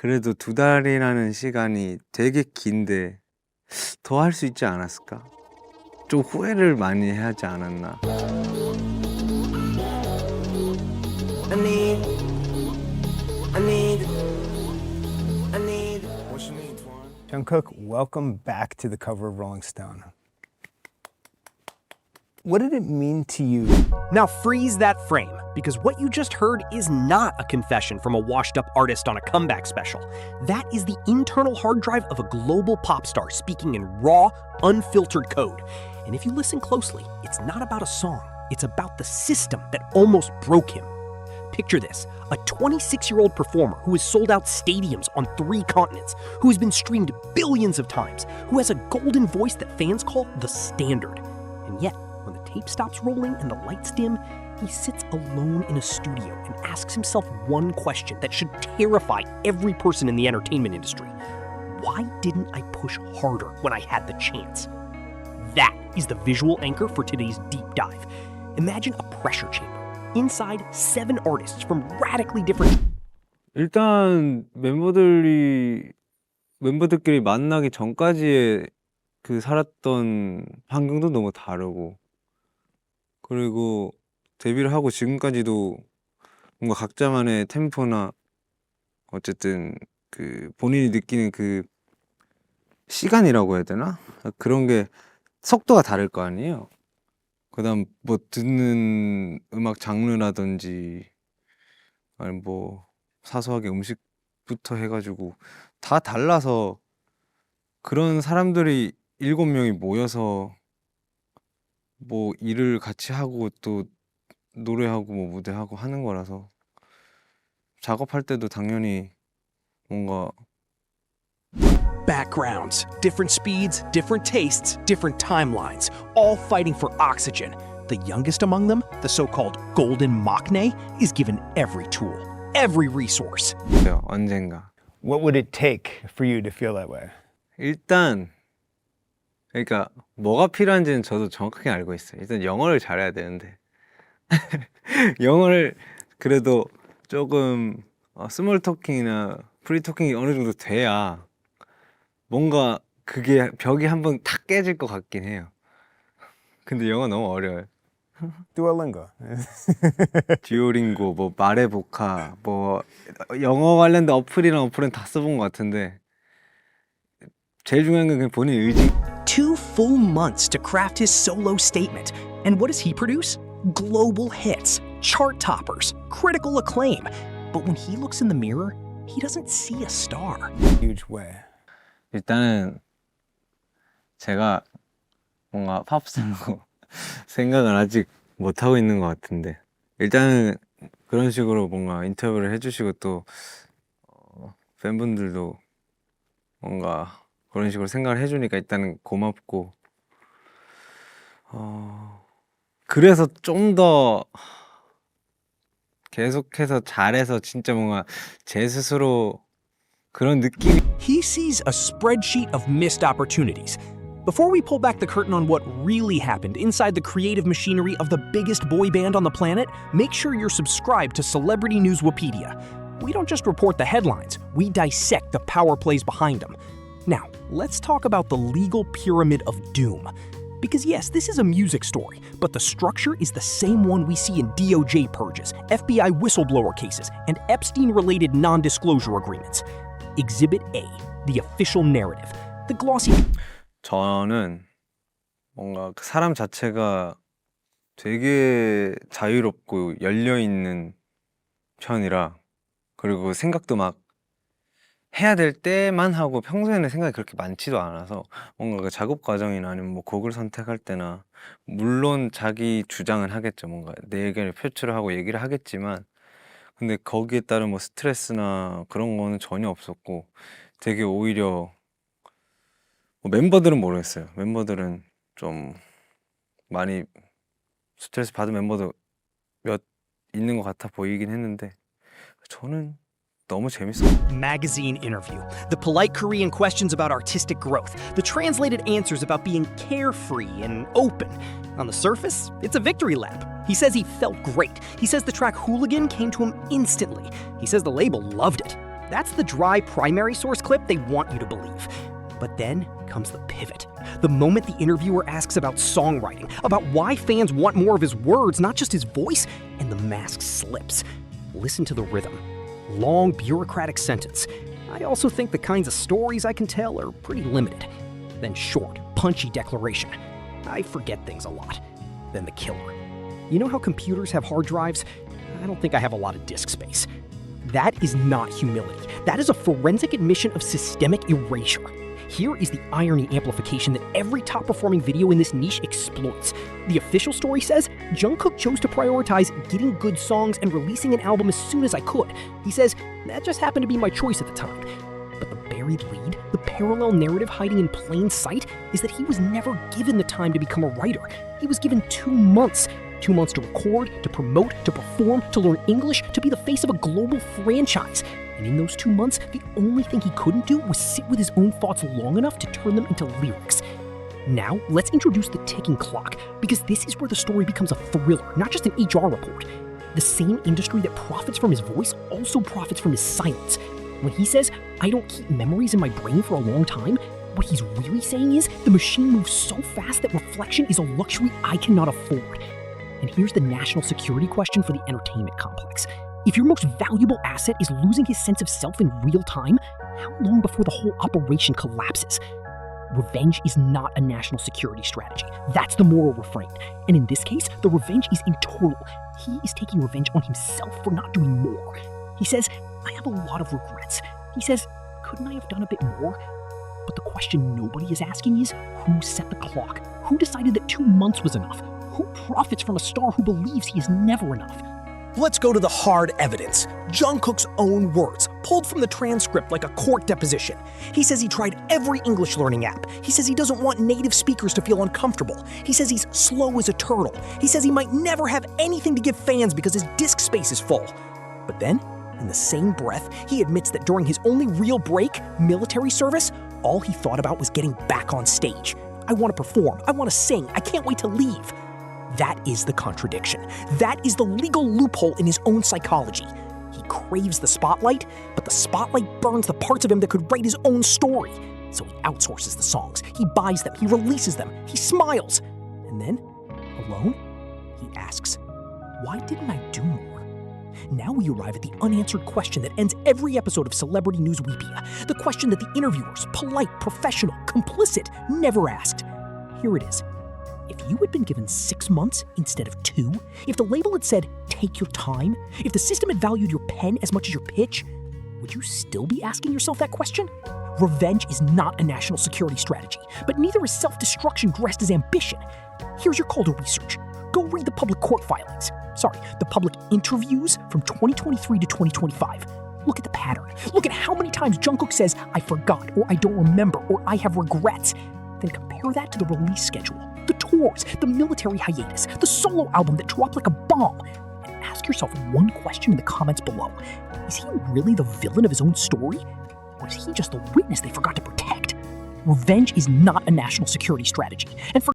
그래도 2달이라는 시간이 되게 긴데 더 할 수 있지 않았을까? 좀 후회를 많이 하지 않았나? Jungkook, welcome back to the cover of Rolling Stone. What did it mean to you? Now freeze that frame, because what you just heard is not a confession from a washed-up artist on a comeback special. That is the internal hard drive of a global pop star speaking in raw, unfiltered code. And if you listen closely, it's not about a song. It's about the system that almost broke him. Picture this, a 26-year-old performer who has sold out stadiums on 3 continents, who has been streamed billions of times, who has a golden voice that fans call the standard. And yet, when the tape stops rolling and the lights dim, he sits alone in a studio and asks himself one question that should terrify every person in the entertainment industry. Why didn't I push harder when I had the chance? That is the visual anchor for today's deep dive. Imagine a pressure chamber. Inside 7 artists from radically different. 일단 멤버들끼리 만나기 전까지의 그 살았던 환경도 너무 다르고, 그리고 데뷔를 하고 지금까지도 뭔가 각자만의 템포나 어쨌든 그 본인이 느끼는 그 시간이라고 해야 되나? 그런 게 속도가 다를 거 아니에요. 그다음 뭐 듣는 음악 장르라든지 아니 뭐 사소하게 음식부터 해가지고 다 달라서 그런 사람들이 7명이 모여서 뭐 일을 같이 하고 또 노래하고 뭐 무대하고 하는 거라서 작업할 때도 당연히 뭔가 Backgrounds, different speeds, different tastes, different timelines, all fighting for oxygen. The youngest among them, the so-called golden maknae, is given every tool, every resource. 언젠가 What would it take for you to feel that way? 일단 그러니까 뭐가 필요한지는 저도 정확하게 알고 있어요. 일단 영어를 잘해야 되는데 영어를 그래도 조금 스몰 토킹이나 프리 토킹이 어느 정도 돼야 뭔가 그게 벽이 한번 탁 깨질 것 같긴 해요. 근데 영어 너무 어려워요. Duolingo. 듀오링고, 뭐 말해보카, 뭐 영어 관련된 어플이랑 어플은 다 써본 것 같은데 제일 중요한 건 그냥 본인 의지. 2 full months to craft his solo statement. And what does he produce? Global hits, chart toppers, critical acclaim. But when he looks in the mirror, he doesn't see a star. Huge way. 일단은 제가 뭔가 팝스라고 생각을 아직 못하고 있는 것 같은데 일단은 그런 식으로 뭔가 인터뷰를 해주시고 또 팬분들도 뭔가 그런 식으로 생각을 해주니까 일단은 고맙고 그래서 좀 더 계속해서 잘해서 진짜 뭔가 제 스스로 그런 느낌이 He sees a spreadsheet of missed opportunities. Before we pull back the curtain on what really happened inside the creative machinery of the biggest boy band on the planet, make sure you're subscribed to Celebrity News Wikipedia. We don't just report the headlines, we dissect the power plays behind them. Now, let's talk about the legal pyramid of doom. Because yes, this is a music story, but the structure is the same one we see in DOJ purges, FBI whistleblower cases, and Epstein-related non-disclosure agreements. Exhibit A, the official narrative. The glossy... 저는 뭔가 그 사람 자체가 되게 자유롭고 열려있는 편이라 그리고 생각도 막 해야 될 때만 하고 평소에는 생각이 그렇게 많지도 않아서 뭔가 그 작업 과정이나 아니면 뭐 곡을 선택할 때나 물론 자기 주장은 하겠죠. 뭔가 내 의견을 표출을 하고 얘기를 하겠지만 근데 거기에 따른 뭐 스트레스나 그런 거는 전혀 없었고 되게 오히려 뭐 멤버들은 모르겠어요. 멤버들은 좀 많이 스트레스 받은 멤버도 몇 있는 것 같아 보이긴 했는데 저는 너무 재밌었어요. Magazine interview. The polite Korean questions about artistic growth. The translated answers about being carefree and open. On the surface, it's a victory lap. He says he felt great. He says the track Hooligan came to him instantly. He says the label loved it. That's the dry primary source clip they want you to believe. But then comes the pivot. The moment the interviewer asks about songwriting, about why fans want more of his words, not just his voice, and the mask slips. Listen to the rhythm. Long, bureaucratic sentence. I also think the kinds of stories I can tell are pretty limited. Then short, punchy declaration. I forget things a lot. Then the killer. You know how computers have hard drives? I don't think I have a lot of disk space. That is not humility. That is a forensic admission of systemic erasure. Here is the irony amplification that every top-performing video in this niche exploits. The official story says, Jungkook chose to prioritize getting good songs and releasing an album as soon as I could. He says, that just happened to be my choice at the time. But the buried lead, the parallel narrative hiding in plain sight, is that he was never given the time to become a writer. He was given 2 months. 2 months to record, to promote, to perform, to learn English, to be the face of a global franchise. And in those 2 months, the only thing he couldn't do was sit with his own thoughts long enough to turn them into lyrics. Now, let's introduce the ticking clock, because this is where the story becomes a thriller, not just an HR report. The same industry that profits from his voice also profits from his silence. When he says, I don't keep memories in my brain for a long time, what he's really saying is, the machine moves so fast that reflection is a luxury I cannot afford. And here's the national security question for the entertainment complex. If your most valuable asset is losing his sense of self in real time, how long before the whole operation collapses? Revenge is not a national security strategy. That's the moral refrain. And in this case, the revenge is internal. He is taking revenge on himself for not doing more. He says, I have a lot of regrets. He says, couldn't I have done a bit more? But the question nobody is asking is, who set the clock? Who decided that 2 months was enough? Who profits from a star who believes he is never enough? Let's go to the hard evidence. Jungkook's own words, pulled from the transcript like a court deposition. He says he tried every English learning app. He says he doesn't want native speakers to feel uncomfortable. He says he's slow as a turtle. He says he might never have anything to give fans because his disk space is full. But then, in the same breath, he admits that during his only real break, military service, all he thought about was getting back on stage. I want to perform. I want to sing. I can't wait to leave. That is the contradiction. That is the legal loophole in his own psychology. He craves the spotlight, but the spotlight burns the parts of him that could write his own story. So he outsources the songs, he buys them, he releases them, he smiles. And then, alone, he asks, why didn't I do more? Now we arrive at the unanswered question that ends every episode of Celebrity Newsweepia, the question that the interviewers, polite, professional, complicit, never asked. Here it is. If you had been given 6 months instead of 2, if the label had said, take your time, if the system had valued your pen as much as your pitch, would you still be asking yourself that question? Revenge is not a national security strategy, but neither is self-destruction dressed as ambition. Here's your call to research. Go read the public court filings. The public interviews from 2023 to 2025. Look at the pattern. Look at how many times Jungkook says, I forgot, or I don't remember, or I have regrets. Then compare that to the release schedule, the tours, the military hiatus, the solo album that dropped like a bomb. And ask yourself one question in the comments below. Is he really the villain of his own story? Or is he just the witness they forgot to protect? Revenge is not a national security strategy. And for